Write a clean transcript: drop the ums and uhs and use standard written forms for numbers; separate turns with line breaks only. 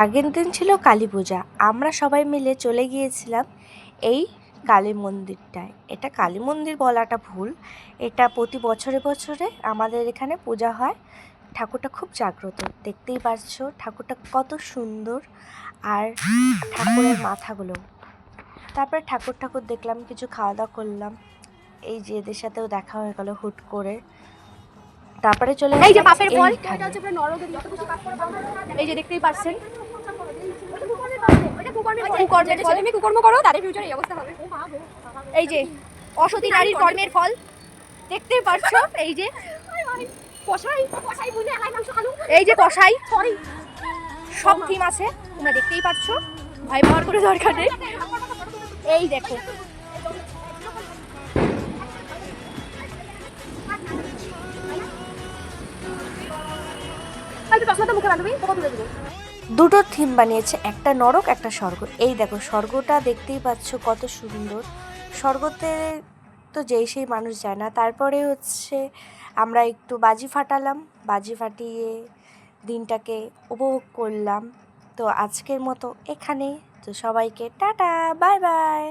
আগের দিন ছিল কালী পূজা। আমরা সবাই মিলে চলে গিয়েছিলাম এই কালী মন্দিরটায়। এটা কালী মন্দির বলাটা ভুল। এটা প্রতি বছরে বছরে আমাদের এখানে পূজা হয়। ঠাকুরটা খুব জাগ্রত। দেখতেই পাচ্ছ ঠাকুরটা কত সুন্দর, আর ঠাকুরের মাথাগুলো। তারপরে ঠাকুর দেখলাম, কিছু খাওয়া দাওয়া করলাম। এই যে এদের সাথেও দেখা হয়ে গেল হুট করে। তারপরে চলে
এই যে পাপের ফল,
এটা হচ্ছে
নরকের যত খুশি পাপ করো। এই যে দেখতেই পাচ্ছেন কুকর্মের ফল, তুমি কুকর্ম করো তাদের ফিউচারে এই অবস্থা হবে। এই যে অসতী নারীর কর্মের ফল দেখতেই পাচ্ছো। এই যে কষাই, এই যে কষাই, সব থিম আছে তোমরা দেখতেই পাচ্ছ। ভয় পাওয়ার কোনো দরকার নেই। এই দেখো
দুটো থিম বানিয়েছে, একটা নরক একটা স্বর্গ। এই দেখো স্বর্গটা দেখতেই পাচ্ছ কত সুন্দর। স্বর্গতে তো যেই সেই মানুষ যায় না। তারপরে হচ্ছে আমরা একটু বাজি ফাটালাম, বাজি ফাটিয়ে দিনটাকে উপভোগ করলাম। তো আজকের মতো এখানেই। তো সবাইকে টাটা, বাই বাই।